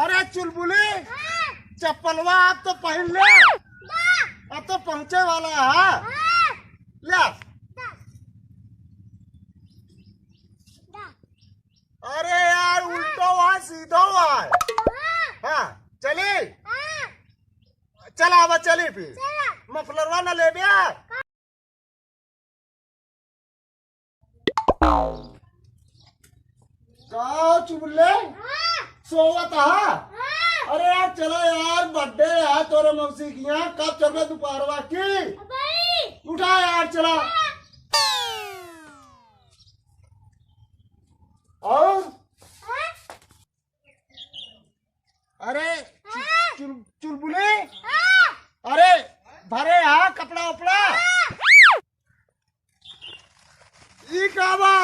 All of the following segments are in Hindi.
अरे चुलबुली, चप्पलवा आप तो पहन ले, अब तो पहुंचे वाला है। ले अरे यार उल्टो हुआ सीधो हुआ। हाँ चली, चला अब चली फिर मफलरवा न ले बिया। चुबले सोवत है। अरे यार चलो यार, बर्थडे है तोरे मौसी की। यहाँ कब चल रहे दोपहरवा की? उठा यार चला। और अरे चुलबुले, अरे भरे हा कपड़ा उपड़ा ई काबा।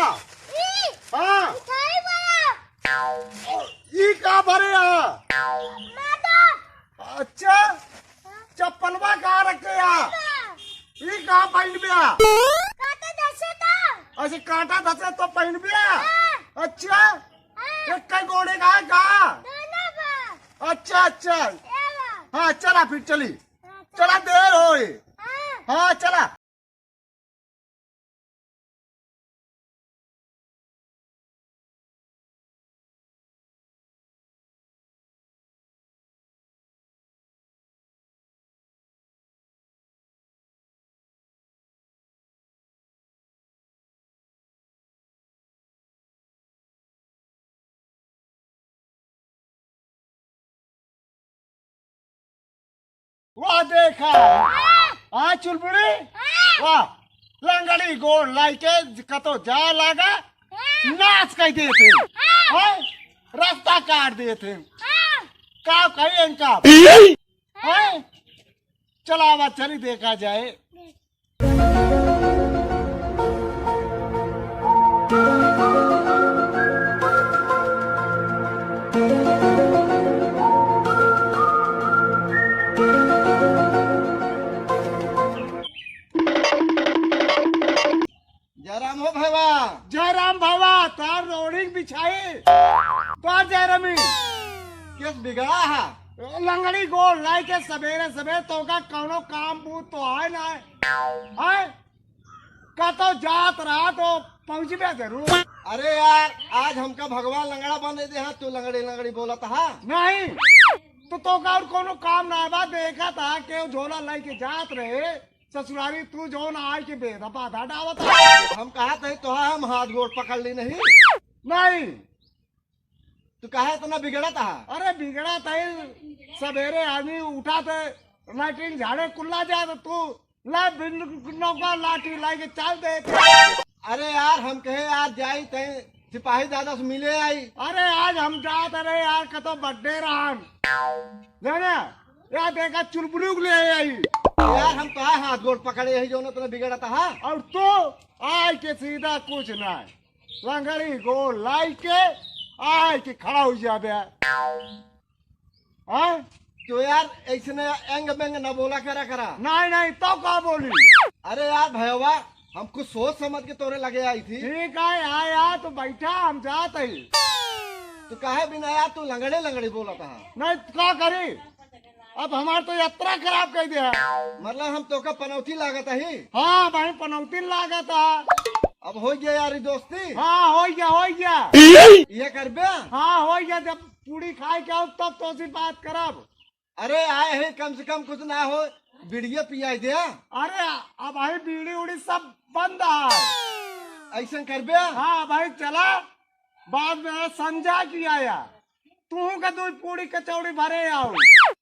हाँ ई का भरे हा। अच्छा चप्पलवा कहाँ रखे हा? ई कहाँ पहन बिया? अच्छा कांटा धसे तो पहन बिया। अच्छा एक घोड़े का है कहाँ? अच्छा अच्छा हाँ चला फिर चली, चला देर हो। हाँ चला। वाह देखा हाँ चुलबुड़ी, वाह लंगड़ी गोड़ लाइके कतो जा लागा नाच कह देते रास्ता काट देते का कहीं इनका। चला आवा चली देखा जाए। जयराम हो भैया, जयराम भैया तार रोडिंग बिछाई तो जयरामी किस बिगड़ा है? लंगड़ी गोल लाई के सवेरे सवेरे तो का कौनो काम बूत तो है ना है का तो जात रहा तो पहुंच गया जरूर। अरे यार आज हमका भगवान लंगड़ा बने दे, हाँ तू लंगड़ी लंगड़ी बोला था। नहीं तो का और कोनो काम ना बा। देखा था के झोला लाई के जात रहे ससुरारी, तू जो ना आए के बेदपा था डावत। हम कहा थे तो हम हाथ गोड़ पकड़ ली नहीं। नहीं तू कहा इतना बिगड़ा था? अरे बिगड़ा था सवेरे आदमी उठा थे लाइटिंग झाड़े कुल्ला जा तो तू ला नौका लाठी ला के चल दे। अरे यार हम कहे आज जाई थे सिपाही दादा से मिले आई। अरे आज हम जात रहे यार कतो बर्थडे रहन जाना यार देखा चुलबुली ले आई यार हम तो आए हाथ गोड़ पकड़े ही जो ना तुमने बिगड़ा था। और तो आय के सीधा कुछ ना लंगड़ी गोड़ लाई के आय के खड़ा हो जाबे। हाँ तो यार ऐसे एंग बेंग न बोला करा। नहीं तो का बोली? अरे यार भैया हम कुछ सोच समझ के तोरे लगे आई थी। ठीक है आया तो बैठा हम जाते ही। तू कहे बिना यार तू लंगड़े लंगड़ी बोला था। नहीं क्या करी, अब हमार तो यात्रा खराब कर दिया। मतलब हम तो का पनौती लागत ही। हाँ भाई पनौती लागत है। अब हो गया यारी दोस्ती। हाँ हो गया ये कर बे। हाँ हो गया, जब पूरी खाए के आओ तब तो सी बात करब। अरे आए हैं कम से कम कुछ ना हो बीड़िया पियाई दे। अरे अब भाई बीड़ी उड़ी सब बंद है। ऐसा कर बे। हाँ भाई चला बाद में संजा की आया तू का दूध पूरी कचौड़ी भरे आओ।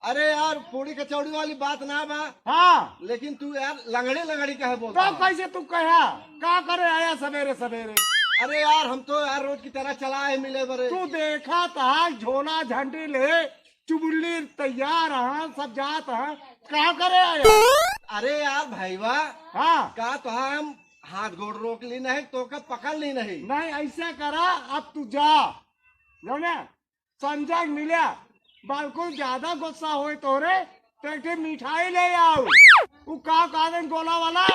अरे यार पूरी कचौड़ी वाली बात ना बा। हाँ लेकिन तू यार लंगड़ी लंगड़ी कहे बोलता तो कैसे तू कहा क्या करे आया सवेरे सवेरे? अरे यार हम तो यार रोज की तरह चला है मिले बरे। तू देखा था झोला झंडी ले चुबुल्ली तैयार है सब जात है, क्या करे आया? अरे यार भाईवा हाँ का तो हम हाथ गोड़ रोक ली नहीं तो का पकड़ ली नहीं। नहीं ऐसा करा अब तू जा ना संजय मिला बिल्कुल ज्यादा गुस्सा हो तोरे तो एक मिठाई ले आओ। वो का कागज गोला वाला।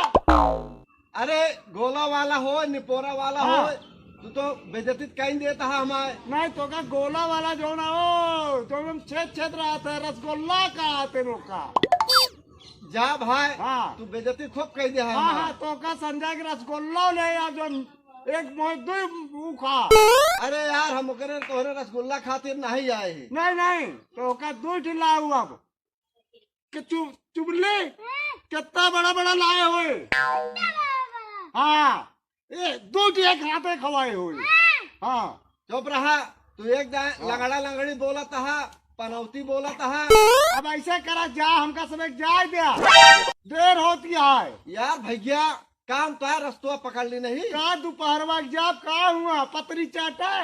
अरे गोला वाला हो निपोरा वाला हो तू तो बेइज्जती कहीं देता है हमारे। नहीं तो का गोला वाला जो ना हो जो हम छेद छेद रहा था रसगुल्ला का आते का। जा भाई हाँ। तू बेइज्जती खूब कह दे है हाँ हमारे। हाँ तो का संजय के रसगुल्ला ले या जो एक दो खा। अरे यार हम ओकरे तोहरे रसगुल्ला खातिर नहीं आए हैं। नहीं नहीं तो का दो ठिला हुआ कि चुबले कितना बड़ा बड़ा लाए हुए। हाँ ये दो टिया खाते खवाए हुए। हाँ चुप रहा तू एक लंगड़ा लंगड़ी बोला था पनौती बोला था। अब ऐसे करा जा हमका सब जाए दिया देर होती है। यार भैया काम तो है रस्तुआ पकड़ ली नहीं। का दोपहर वक्त जाब का हुआ पतरी चाटे।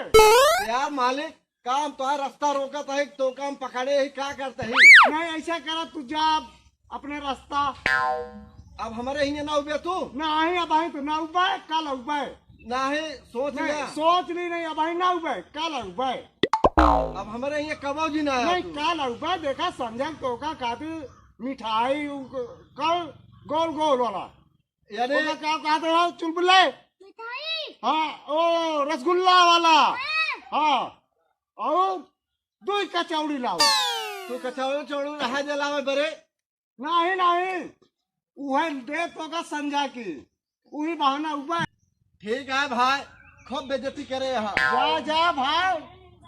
यार मालिक काम तो है रास्ता रोकत है तो काम पकड़े ही क्या करते ही। नहीं ऐसा करा तू जा अपने रास्ता। अब हमारे ही ना उबे तू नहीं अब तो ना उबाए कल उबाए। ना ही सोच लिया। सोच ली नहीं अब ना उबाए कल उबाए। अब हमारे यहाँ कबो जी ना आया नहीं तू। कल उबाए देखा संजय तो का खातिर मिठाई कल गोल गोल वाला यानी क्या कहते हो चुलबुले हाँ ओ रसगुल्ला वाला। हाँ और दो कचौड़ी लाओ। तू कचौड़ी चौड़ी रहा जलावे बरे। नहीं नहीं वह दे तो का संजय की वही बहाना उबा। ठीक है भाई खूब बेइज्जती करे यहाँ। जा जा भाई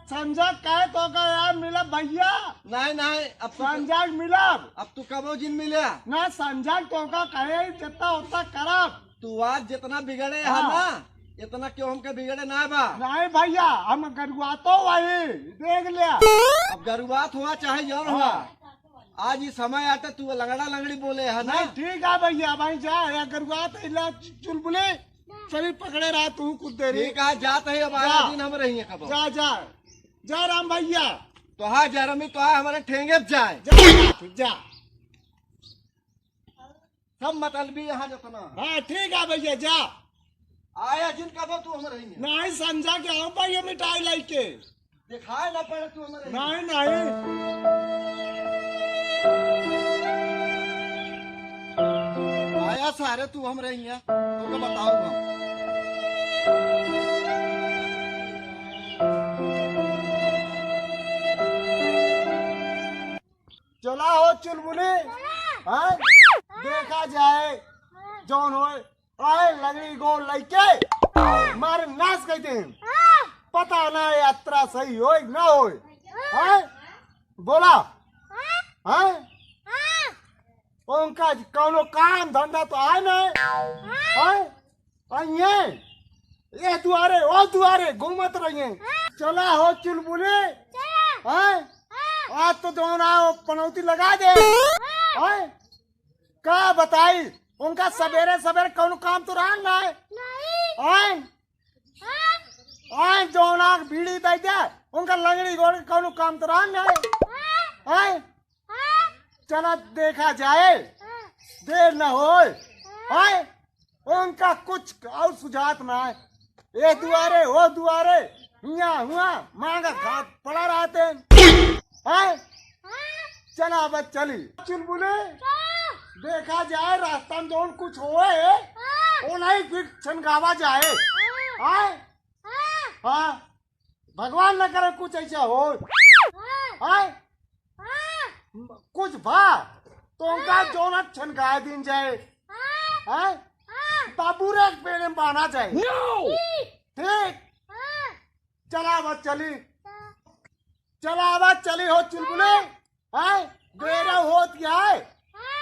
संजय कहे तो का यार मिला भैया। नहीं नहीं अब संजय मिला अब तू कबो जिन मिले। ना संजय तो का कहे जितना उतना करब। तू आज जितना बिगड़े है ना इतना क्यों हमके बिगड़े ना बा। नहीं भैया हम गरुआ तो वही देख लिया। अब गरुआत हुआ चाहे जौन हुआ आज ये समय आते तू लंगड़ा लंगड़ी बोले है ना। नहीं ठीक है भैया भाई जा या गरुआ तो चुलबुले सभी पकड़े रहा तू कुछ देरी। ठीक है जाते ही अब आया दिन हम रही कबो। जा जा जा राम भैया तो हाँ जरमी तो है हमारे ठेंगे पे जाए। जा जा सब मतलबी यहाँ जितना हाँ ठीक है भैया जा। आया जिन कबो तू हम रही नहीं समझा के आओ भैया मिठाई लाई के दिखाए ना पड़े तू हमारे। नहीं नहीं आया सारे तू हम रही है तो बताओ हम। चला हो चुलबुली हाँ देखा जाए जौन हो आए लगड़ी गोल लैके मारे नाश कहते हैं पता ना यात्रा सही हो ना हो। हाँ बोला हाँ उनका कौनो काम धंधा तो आए ना। हाँ ये दुआरे ओ दुआरे घूमत रहिए। चला हो चुलबुली हाँ आज तो दोनों पनौती लगा दे। का बताई उनका सवेरे सवेरे कौन काम तो रहा ना है। जोना बीड़ी दे दे उनका लंगड़ी गोड़ कौन काम तो रहा ना है। चला देखा जाए देर न हो उनका कुछ और सुझात ना है। ये दुआरे हो दुआरे यहाँ हुआ मांगा घाट पड़ा रहते। चला बस चली चुलबुले देखा जाए रास्ता में जोन कुछ होए वो नहीं फिर छनगावा जाए। हाँ भगवान न करे कुछ ऐसा हो कुछ भा तो उनका जोन छनगा दिन जाए। बाबू रे पेड़ में बाना जाए। ठीक चला बस चली चला बस चली हो चुलबुले देर होती है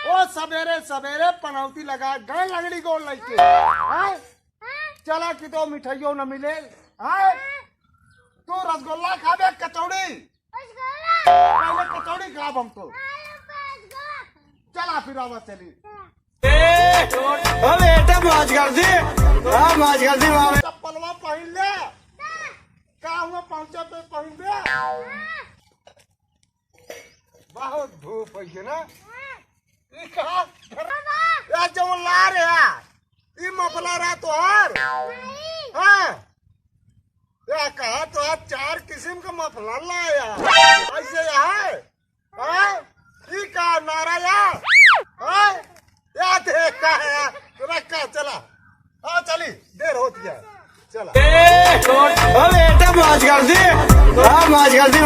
ओ सवेरे सवेरे पनौती लगा गए लगड़ी गोल लेके। चला कि तो मिठाइयों न मिले। तू रसगुल्ला खाबे कचौड़ी पहले कचौड़ी खाब हम तो। चला फिर आवाज चली चप्पलवा पहन ले का हुआ पहुंचा पे पहन दे। बहुत धूप है ना जो ला रहे मफला रहा तो या कहा तो आप चार किस्म का मफला लाया ऐसे है का नारा या देखा है रखा चला हाँ चली देर होती है। चला बेटा मौज कर दी, हाँ मौज कर दी।